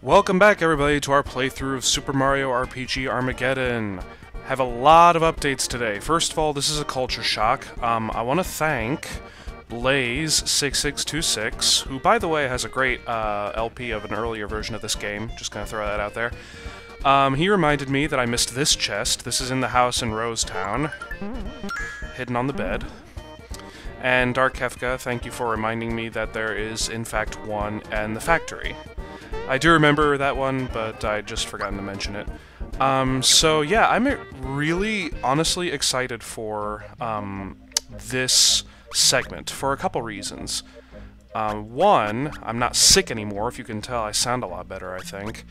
Welcome back, everybody, to our playthrough of Super Mario RPG Armageddon. Have a lot of updates today. First of all, this is a culture shock. I want to thank Blaze6626, who, by the way, has a great LP of an earlier version of this game. Just gonna throw that out there. He reminded me that I missed this chest. This is in the house in Rosetown, hidden on the bed. And Dark Kefka, thank you for reminding me that there is, in fact, one in the factory. I do remember that one, but I just forgotten to mention it. So yeah, I'm really, honestly excited for this segment for a couple reasons. One, I'm not sick anymore. If you can tell, I sound a lot better, I think.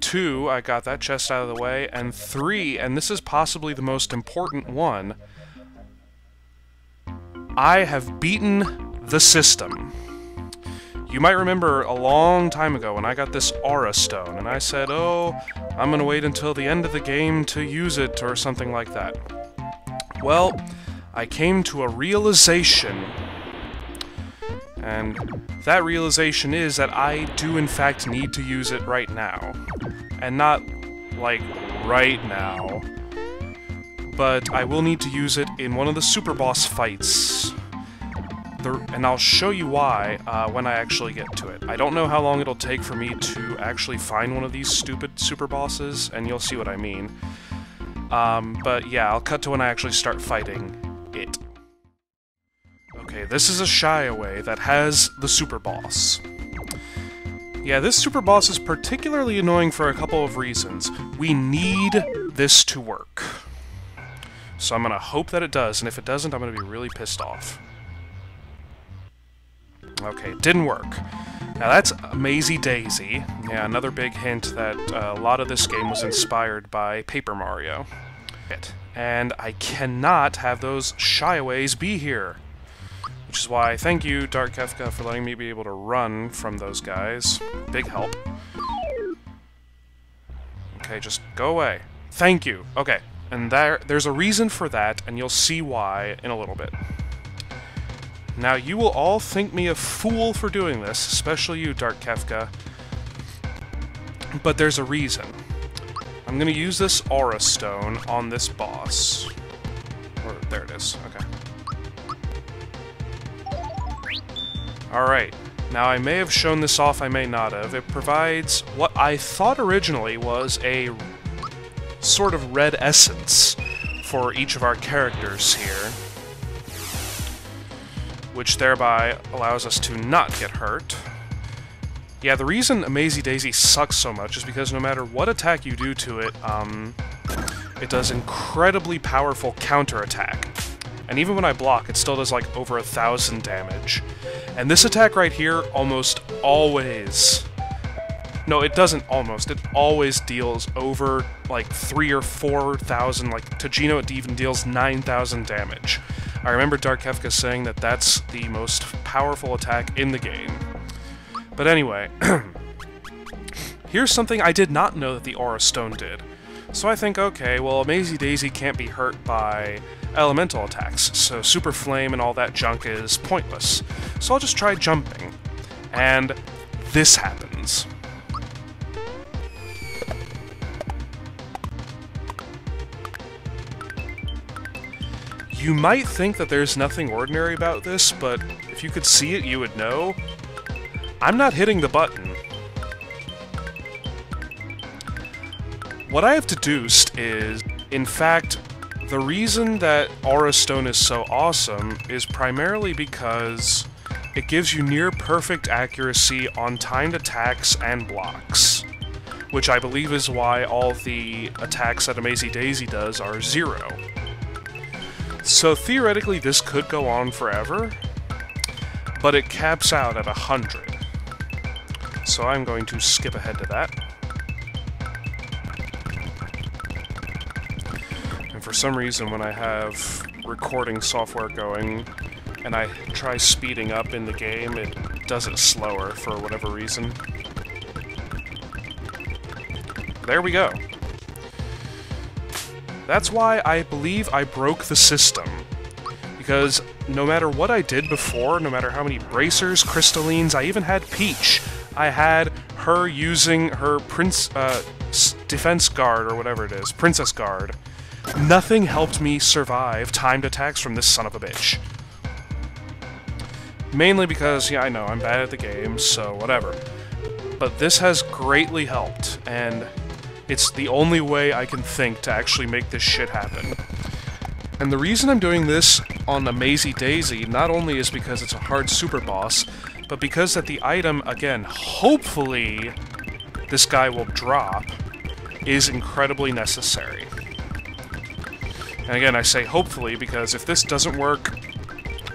Two, I got that chest out of the way. And three, and this is possibly the most important one, I have beaten the system. You might remember a long time ago when I got this Aura Stone, and I said, oh, I'm gonna wait until the end of the game to use it, or something like that. Well, I came to a realization, and that realization is that I do in fact need to use it right now. And not, like, right now, but I will need to use it in one of the super boss fights. And I'll show you why when I actually get to it. I don't know how long it'll take for me to actually find one of these stupid super bosses, and you'll see what I mean. But yeah, I'll cut to when I actually start fighting it. Okay, this is a shy away that has the super boss. Yeah, this super boss is particularly annoying for a couple of reasons. We need this to work. So I'm gonna hope that it does, and if it doesn't, I'm gonna be really pissed off. Okay, it didn't work. Now that's Mazy Daisy. Yeah, another big hint that a lot of this game was inspired by Paper Mario. And I cannot have those shy-aways be here. Which is why, thank you, Dark Kefka, for letting me be able to run from those guys. Big help. Okay, just go away. Thank you. Okay, and there's a reason for that, and you'll see why in a little bit. Now, you will all think me a fool for doing this, especially you, Dark Kefka. But there's a reason. I'm gonna use this Aura Stone on this boss. Or, there it is, okay. Alright, now I may have shown this off, I may not have. It provides what I thought originally was a sort of red essence for each of our characters here, which thereby allows us to not get hurt. Yeah, the reason Mazy Daisy sucks so much is because no matter what attack you do to it, it does incredibly powerful counterattack. And even when I block, it still does like over 1,000 damage. And this attack right here almost always... No, it doesn't almost. It always deals over like 3,000 or 4,000, like to Geno it even deals 9,000 damage. I remember Dark Kefka saying that that's the most powerful attack in the game. But anyway, here's something I did not know that the Aura Stone did. So I think, okay, well, Mazy Daisy can't be hurt by elemental attacks, so Super Flame and all that junk is pointless. So I'll just try jumping. And this happens. You might think that there's nothing ordinary about this, but if you could see it, you would know. I'm not hitting the button. What I have deduced is, in fact, the reason that Aura Stone is so awesome is primarily because it gives you near-perfect accuracy on timed attacks and blocks, which I believe is why all the attacks that a Mazy Daisy does are 0. So theoretically this could go on forever, but it caps out at 100. So I'm going to skip ahead to that. And for some reason when I have recording software going and I try speeding up in the game, it does it slower for whatever reason. There we go. That's why I believe I broke the system. Because no matter what I did before, no matter how many bracers, crystallines, I even had Peach, I had her using her defense guard, or whatever it is, princess guard. Nothing helped me survive timed attacks from this son of a bitch. Mainly because, yeah, I know, I'm bad at the game, so whatever. But this has greatly helped, and it's the only way I can think to actually make this shit happen. And the reason I'm doing this on Amazy Daisy not only is because it's a hard super boss, but because that the item, again, hopefully this guy will drop, is incredibly necessary. And again, I say hopefully because if this doesn't work,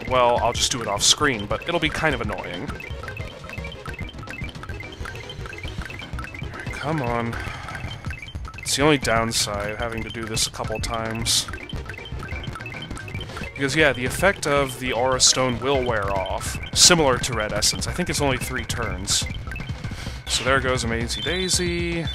well, I'll just do it off screen, but it'll be kind of annoying. Alright, come on. It's the only downside, having to do this a couple times. Because, yeah, the effect of the Aura Stone will wear off, similar to Red Essence. I think it's only 3 turns. So there goes Amazy Daisy.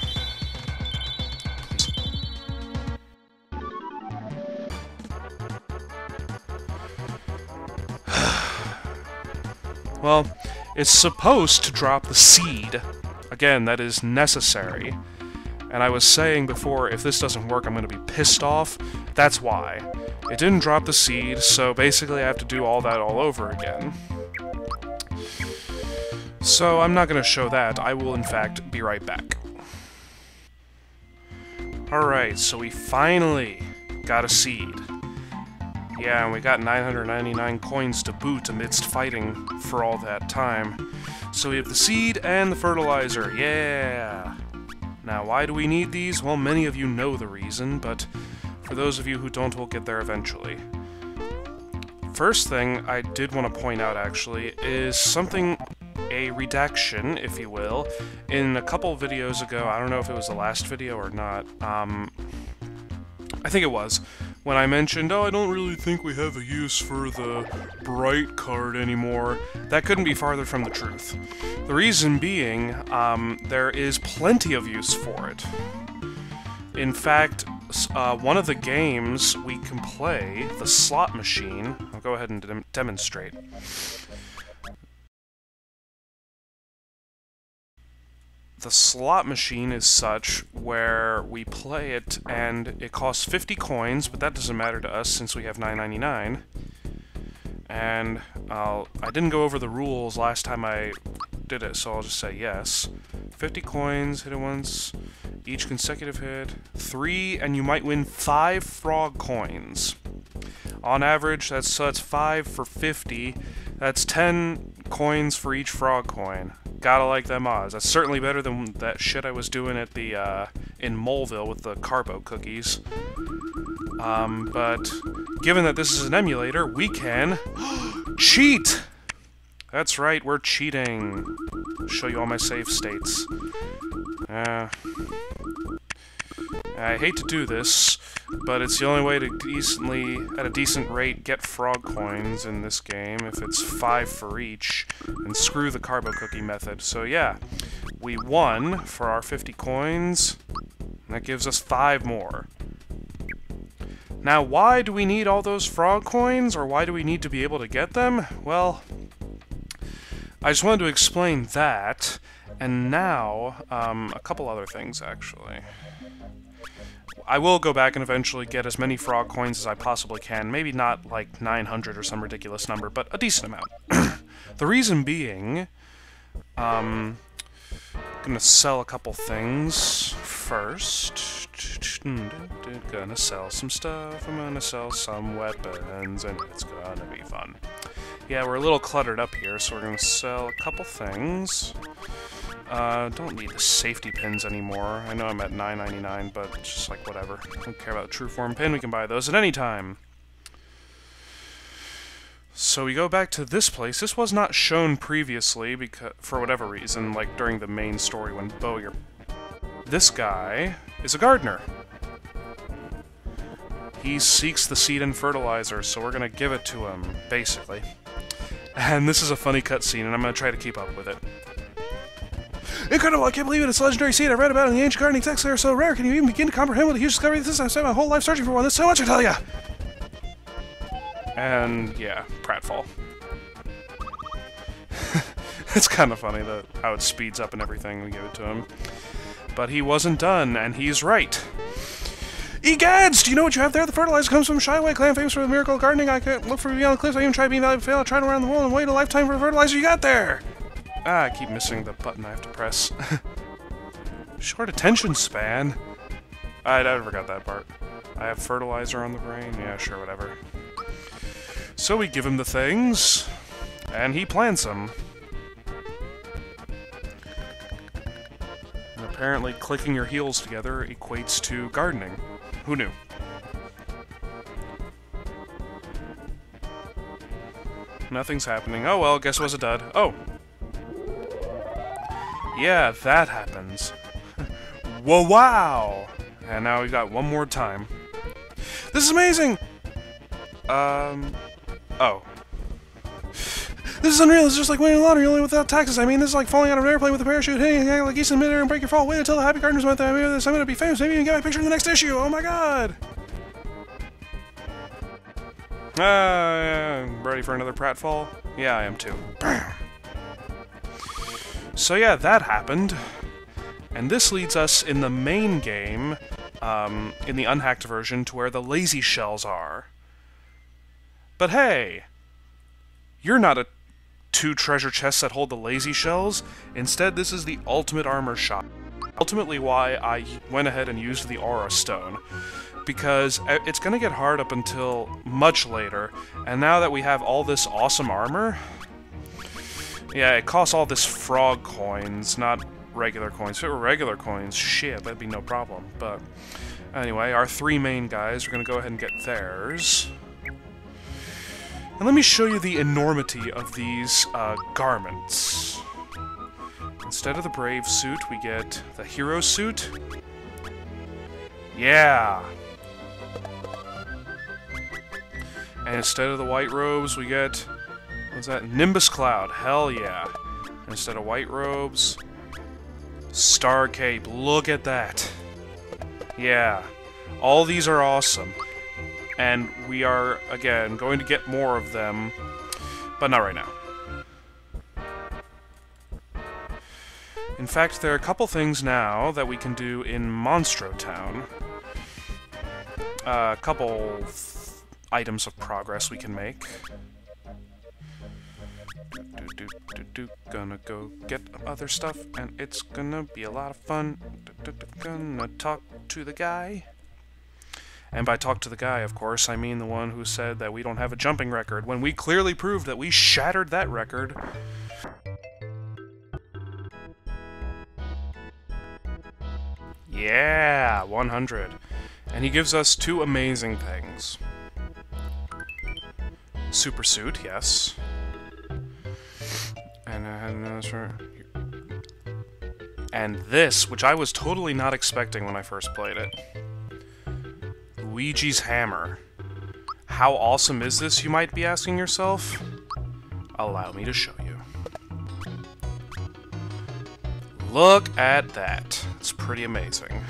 Well, it's supposed to drop the seed. Again, that is necessary. And I was saying before, if this doesn't work, I'm going to be pissed off. That's why. It didn't drop the seed, so basically I have to do all that all over again. So I'm not going to show that. I will, in fact, be right back. Alright, so we finally got a seed. Yeah, and we got 999 coins to boot amidst fighting for all that time. So we have the seed and the fertilizer, yeah! Now, why do we need these? Well, many of you know the reason, but for those of you who don't, we'll get there eventually. First thing I did want to point out, actually, is something, a redaction, if you will, in a couple videos ago. I don't know if it was the last video or not. I think it was, when I mentioned, oh, I don't really think we have a use for the Bright card anymore. That couldn't be farther from the truth. The reason being, there is plenty of use for it. In fact, one of the games we can play, the slot machine, I'll go ahead and demonstrate. The slot machine is such where we play it and it costs 50 coins, but that doesn't matter to us since we have 9.99. And I didn't go over the rules last time I did it, so I'll just say yes. 50 coins, hit it once, each consecutive hit, 3, and you might win 5 frog coins. On average, that's 5 for 50. That's 10 coins for each frog coin. Gotta like them odds. That's certainly better than that shit I was doing at the, in Moleville with the carbo cookies. But given that this is an emulator, we can cheat! That's right, we're cheating. I'll show you all my save states. I hate to do this, but it's the only way to decently, at a decent rate, get frog coins in this game, if it's 5 for each, and screw the carbo cookie method. So yeah, we won for our 50 coins, and that gives us 5 more. Now, why do we need all those frog coins, or why do we need to be able to get them? Well, I just wanted to explain that, and now, a couple other things, actually. I will go back and eventually get as many frog coins as I possibly can. Maybe not like 900 or some ridiculous number, but a decent amount. The reason being, I'm gonna sell a couple things first. Gonna sell some stuff, I'm gonna sell some weapons, and it's gonna be fun. Yeah, we're a little cluttered up here, so we're gonna sell a couple things. Don't need the safety pins anymore. I know I'm at $9.99, but it's just like whatever. Don't care about the true form pin, we can buy those at any time. So we go back to this place. This was not shown previously, because for whatever reason, like during the main story when Bowyer... This guy is a gardener. He seeks the seed and fertilizer, so we're gonna give it to him, basically. And this is a funny cutscene, and I'm gonna try to keep up with it. Incredible, I can't believe it, it's a legendary seed I read about in the ancient gardening texts. They are so rare, can you even begin to comprehend what a huge discovery this is? I've spent my whole life searching for one, there's so much, I tell ya! And, yeah, pratfall. It's kind of funny how it speeds up and everything when we give it to him. But he wasn't done, and he's right. Egads! Do you know what you have there? The fertilizer comes from Shyway clan, famous for the miracle of gardening. I can't look for beyond the cliffs. I even tried being valuable, fail. I tried around the world and wait a lifetime for the fertilizer you got there! Ah, I keep missing the button I have to press. Short attention span? I never got that part. I have fertilizer on the brain? Yeah, sure, whatever. So we give him the things, and he plants them. And apparently clicking your heels together equates to gardening. Who knew? Nothing's happening. Oh well, guess it was a dud. Oh! Yeah, that happens. Whoa, wow! And now we've got one more time. This is amazing! Oh. This is unreal, it's just like winning the lottery, only without taxes. I mean, this is like falling out of an airplane with a parachute, hitting like geese in midair and break your fall. Wait until the Happy Gardeners month, I'm gonna be famous, maybe even get my picture in the next issue! Oh my god! I'm ready for another pratfall? Yeah, I am too. So yeah, that happened. And this leads us in the main game, in the unhacked version, to where the lazy shells are. But hey! You're not a 2 treasure chests that hold the lazy shells. Instead, this is the ultimate armor shop. Ultimately why I went ahead and used the Aura Stone. Because it's gonna get hard up until much later, and now that we have all this awesome armor... Yeah, it costs all this frog coins, not regular coins. If it were regular coins, shit, that'd be no problem. But anyway, our 3 main guys are gonna go ahead and get theirs. And let me show you the enormity of these garments. Instead of the brave suit, we get the hero suit. Yeah! And instead of the white robes, we get... what's that? Nimbus Cloud. Hell yeah. And instead of white robes... Star Cape. Look at that. Yeah. All these are awesome. And we are, again, going to get more of them, but not right now. In fact, there are a couple things now that we can do in Monstro Town. A couple items of progress we can make. Gonna go get other stuff, and it's gonna be a lot of fun. Gonna talk to the guy. And by talk to the guy, of course, I mean the one who said that we don't have a jumping record, when we clearly proved that we shattered that record. Yeah, 100. And he gives us 2 amazing things. Super suit, yes. And this, which I was totally not expecting when I first played it. Luigi's hammer. How awesome is this, you might be asking yourself? Allow me to show you. Look at that. It's pretty amazing.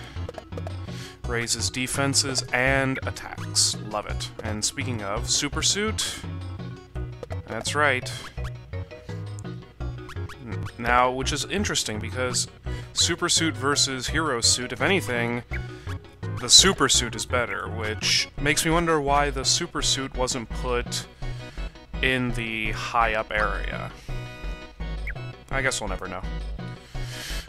Raises defenses and attacks. Love it. And speaking of, super suit. That's right. Now, which is interesting because super suit versus hero suit, if anything, the super suit is better, which makes me wonder why the super suit wasn't put in the high up area. I guess we'll never know.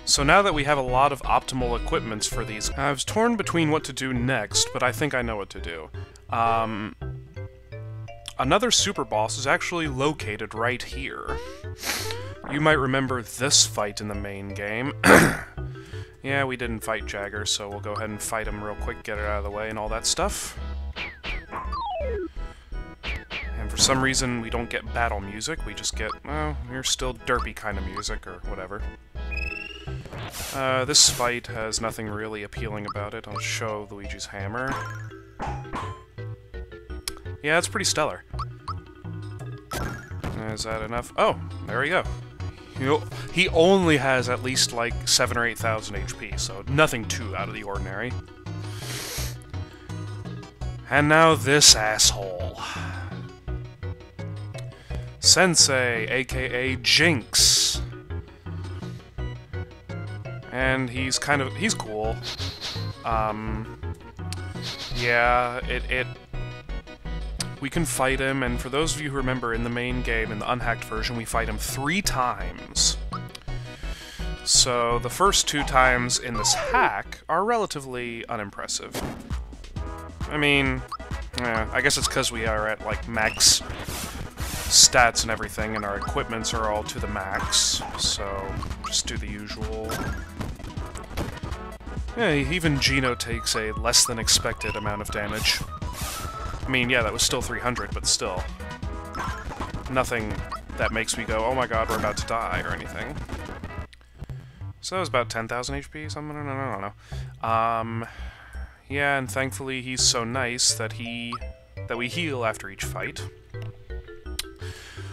So now that we have a lot of optimal equipments for these, I was torn between what to do next, but I think I know what to do. Another super boss is actually located right here. You might remember this fight in the main game. Yeah, we didn't fight Jagger, so we'll go ahead and fight him real quick, get it out of the way and all that stuff. And for some reason, we don't get battle music, we just get, well, here's still derpy kind of music, or whatever. This fight has nothing really appealing about it. I'll show Luigi's hammer. Yeah, it's pretty stellar. Is that enough? Oh, there we go. He only has at least like 7,000 or 8,000 HP, so nothing too out of the ordinary. And now this asshole. Sensei, aka Jinx. And he's cool. Yeah, we can fight him, and for those of you who remember, in the main game, in the unhacked version, we fight him 3 times. So, the first 2 times in this hack are relatively unimpressive. I mean, yeah, I guess it's because we are at, like, max stats and everything, and our equipments are all to the max, so just do the usual. Yeah, even Gino takes a less than expected amount of damage. I mean, yeah, that was still 300, but still. Nothing that makes me go, oh my god, we're about to die, or anything. So that was about 10,000 HP, something? I don't know. Yeah, and thankfully he's so nice that we heal after each fight.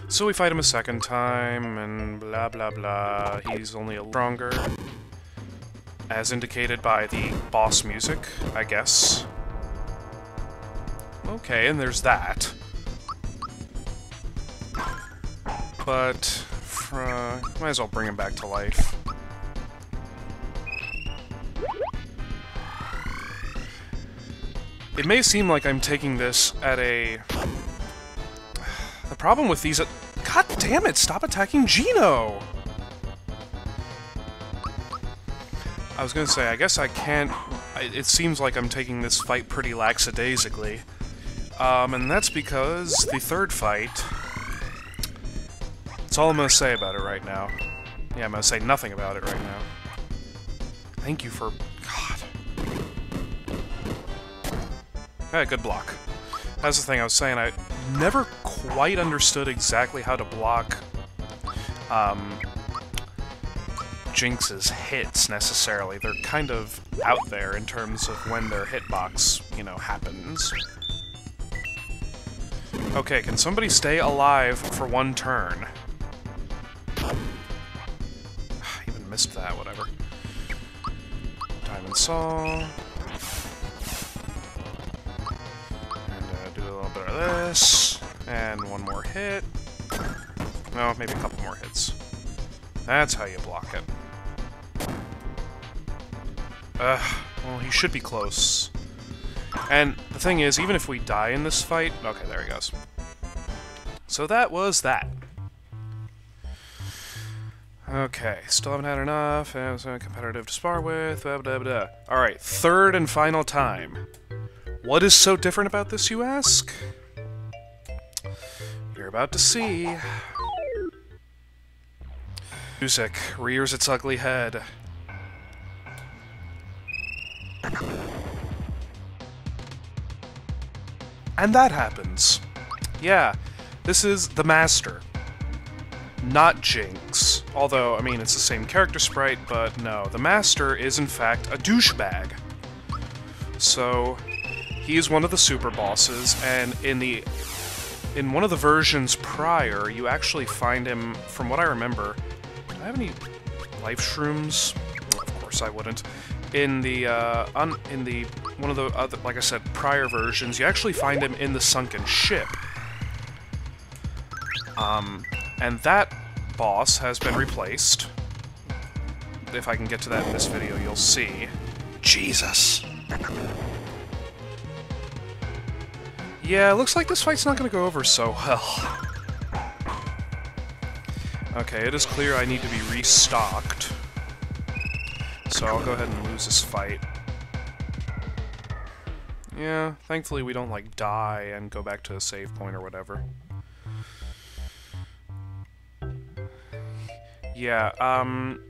So we fight him a second time, and blah blah blah. He's only a little stronger, as indicated by the boss music, I guess. Okay, and there's that. But, might as well bring him back to life. It may seem like I'm taking this at a... The problem with these... God damn it, stop attacking Gino! I was gonna say, I guess I can't... It seems like I'm taking this fight pretty lackadaisically. And that's because the third fight... That's all I'm gonna say about it right now. Yeah, I'm gonna say nothing about it right now. Thank you for... God. Hey, good block. That's the thing I was saying, I never quite understood exactly how to block Jinx's hits, necessarily. They're kind of out there in terms of when their hitbox, you know, happens. Okay, can somebody stay alive for 1 turn? Even missed that, whatever. Diamond Saw. This, and 1 more hit. No, maybe a couple more hits. That's how you block it. Well, he should be close. And the thing is, even if we die in this fight... Okay, there he goes. So that was that. Okay, still haven't had enough. It was competitive to spar with. Blah, blah, blah. Alright, third and final time. What is so different about this, you ask? You're about to see. Music rears its ugly head. And that happens. Yeah, this is the Master. Not Jinx. Although, I mean, it's the same character sprite, but no. The Master is, in fact, a douchebag. So... he is one of the super bosses, and in one of the versions prior, you actually find him, from what I remember... Do I have any life shrooms? Well, of course I wouldn't. In the, one of the other, like I said, prior versions, you actually find him in the sunken ship. And that boss has been replaced. If I can get to that in this video, you'll see. Jesus! Yeah, looks like this fight's not gonna go over so well. Okay, it is clear I need to be restocked. So I'll go ahead and lose this fight. Yeah, thankfully we don't, like, die and go back to a save point or whatever. Yeah, I'm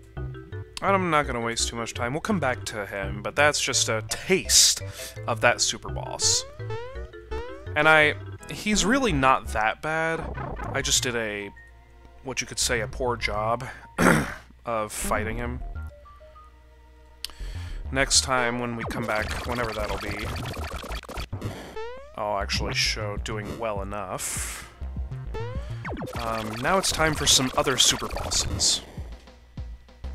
not gonna waste too much time. We'll come back to him, but that's just a taste of that super boss. And he's really not that bad. I just did what you could say, a poor job of fighting him. Next time when we come back, whenever that'll be, I'll actually show doing well enough. Now it's time for some other super bosses.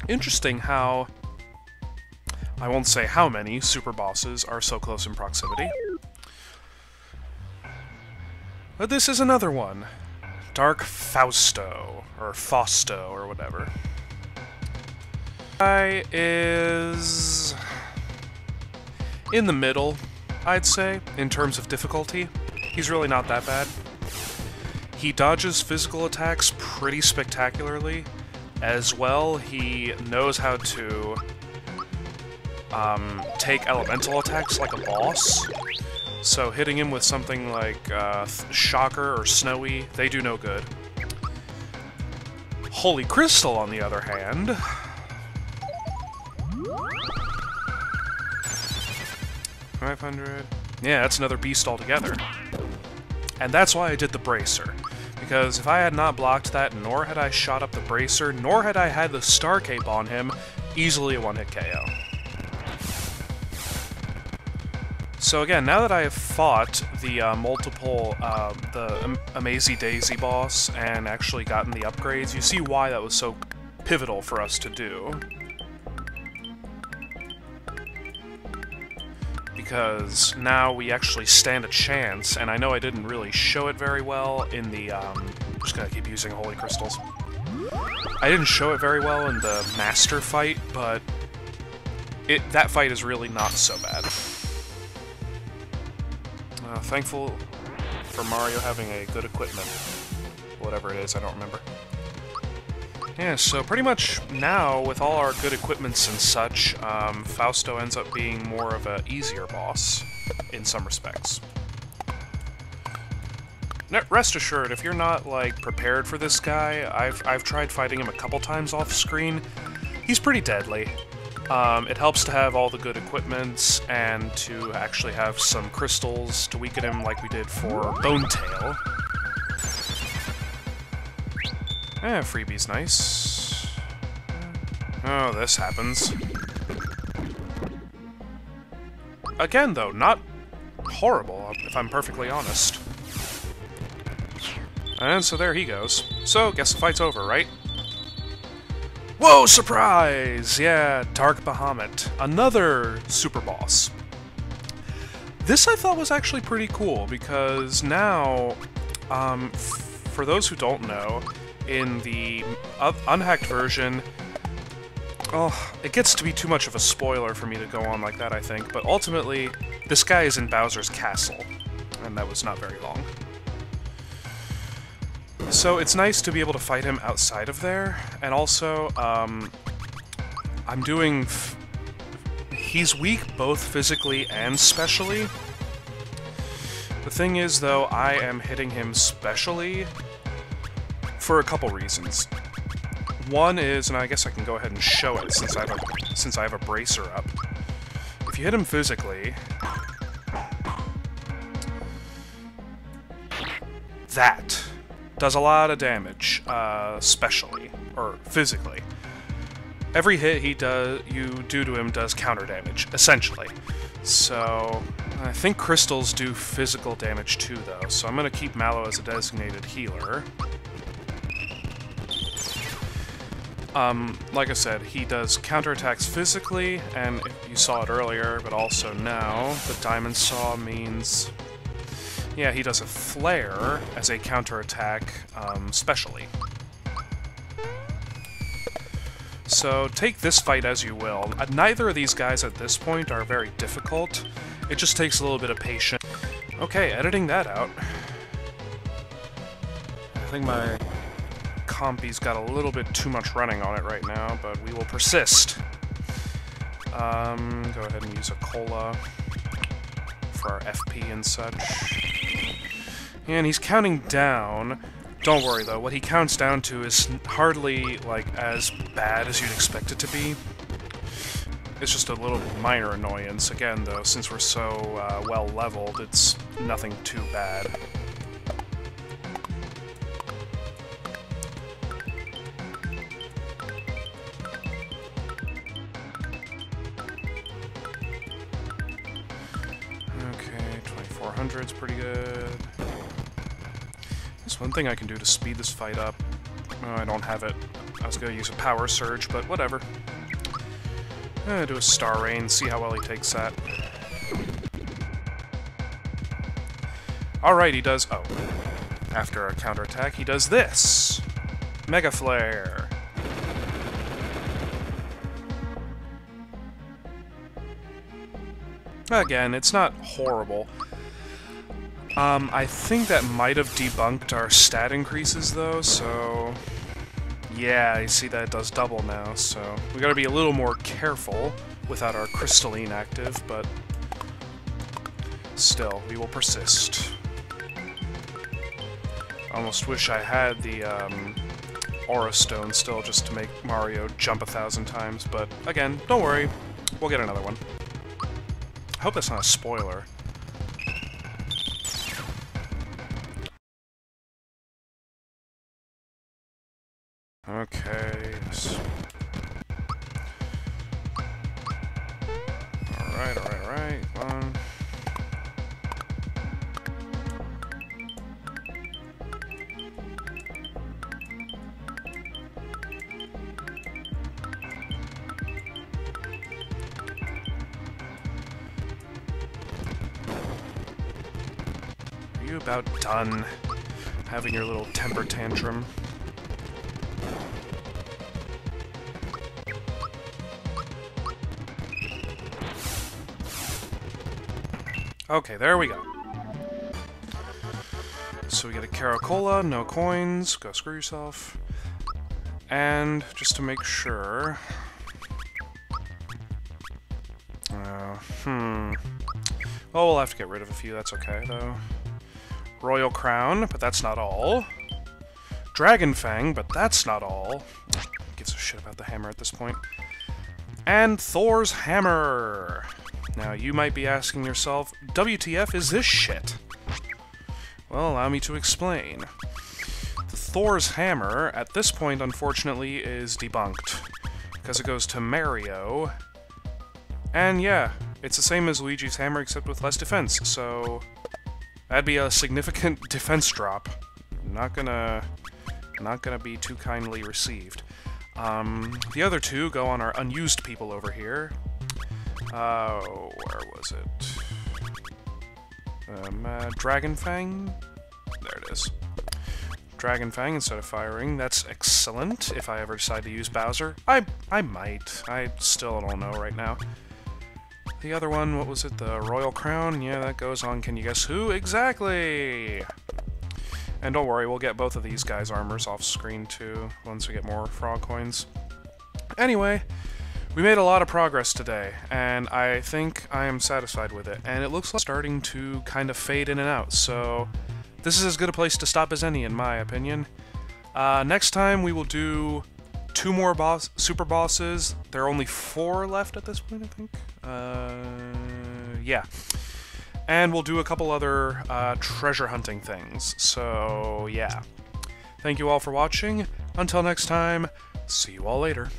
Interesting how, I won't say how many super bosses are so close in proximity. But this is another one. Dark Fausto, or Fausto, or whatever. Guy is in the middle, I'd say, in terms of difficulty. He's really not that bad. He dodges physical attacks pretty spectacularly. As well, he knows how to take elemental attacks like a boss. So hitting him with something like Shocker or Snowy, they do no good. Holy Crystal, on the other hand... 500... Yeah, that's another beast altogether. And that's why I did the Bracer. Because if I had not blocked that, nor had I shot up the Bracer, nor had I had the Star Cape on him, easily a one-hit KO. So again, now that I have fought the the Amazy Daisy boss and actually gotten the upgrades, you see why that was so pivotal for us to do. Because now we actually stand a chance, and I know I didn't really show it very well in the, I'm just gonna keep using Holy Crystals. I didn't show it very well in the Master fight, but that fight is really not so bad. Thankful for Mario having a good equipment. Whatever it is, I don't remember. Yeah, so pretty much now, with all our good equipments and such, Fausto ends up being more of an easier boss, in some respects. Rest assured, if you're not, like, prepared for this guy, I've tried fighting him a couple times off-screen. He's pretty deadly. It helps to have all the good equipments, and to actually have some crystals to weaken him like we did for Bone Tail. Freebie's nice. Oh, this happens. Again, though, not horrible, if I'm perfectly honest. And so there he goes. So, guess the fight's over, right? Whoa, surprise! Yeah, Dark Bahamut. Another super boss. This I thought was actually pretty cool, because now, for those who don't know, in the unhacked version, oh, it gets to be too much of a spoiler for me to go on like that, I think, but ultimately, this guy is in Bowser's castle, and that was not very long. So it's nice to be able to fight him outside of there, and also, I'm doing... he's weak both physically and specially. The thing is, though, I am hitting him specially for a couple reasons. One is, and I guess I can go ahead and show it since I have a bracer up. If you hit him physically, that does a lot of damage, specially, or physically. Every hit you do to him does counter damage, essentially. So, I think crystals do physical damage too, though, so I'm gonna keep Mallow as a designated healer. Like I said, he does counterattacks physically, and you saw it earlier, but also now, the Diamond Saw means... yeah, he does a flare as a counterattack, specially. So, take this fight as you will. Neither of these guys at this point are very difficult. It just takes a little bit of patience. Okay, editing that out. I think my compy's got a little bit too much running on it right now, but we will persist. Go ahead and use a cola for our FP and such. And he's counting down. Don't worry, though. What he counts down to is hardly, like, as bad as you'd expect it to be. It's just a little minor annoyance. Again, though, since we're so well-leveled, it's nothing too bad. Okay, 2400's pretty good. There's one thing I can do to speed this fight up. Oh, I don't have it. I was gonna use a power surge, but whatever. Do a Star Rain, see how well he takes that. Alright, he does... oh. After a counterattack, he does this! Mega Flare! Again, it's not horrible. I think that might have debunked our stat increases, though, so... Yeah, you see that it does double now, so... We gotta be a little more careful without our crystalline active, but... Still, we will persist. Almost wish I had the, Aura Stone still, just to make Mario jump 1,000 times, but again, don't worry, we'll get another one. I hope that's not a spoiler. Okay. Alright. Come on. Are you about done having your little temper tantrum? Okay, there we go. So we get a Caracola, no coins, go screw yourself. And, just to make sure... Oh, we'll have to get rid of a few, that's okay, though. Royal Crown, but that's not all. Dragon Fang, but that's not all. Who gives a shit about the hammer at this point? And Thor's Hammer! Now, you might be asking yourself, WTF is this shit? Well, allow me to explain. The Thor's Hammer, at this point, unfortunately, is debunked. Because it goes to Mario. And yeah, it's the same as Luigi's Hammer, except with less defense, so... That'd be a significant defense drop. Not gonna be too kindly received. The other two go on our unused people over here. Where was it? Dragon Fang? There it is. Dragon Fang instead of firing. That's excellent, if I ever decide to use Bowser. I might. I still don't know right now. The other one, what was it? The Royal Crown? Yeah, that goes on. Can you guess who? Exactly! And don't worry, we'll get both of these guys' armors off screen, too, once we get more frog coins. Anyway... We made a lot of progress today, and I think I am satisfied with it, and it looks like it's starting to kind of fade in and out, so this is as good a place to stop as any, in my opinion. Next time we will do 2 more super bosses. There are only 4 left at this point, I think. Yeah. And we'll do a couple other treasure hunting things, so yeah. Thank you all for watching. Until next time, see you all later.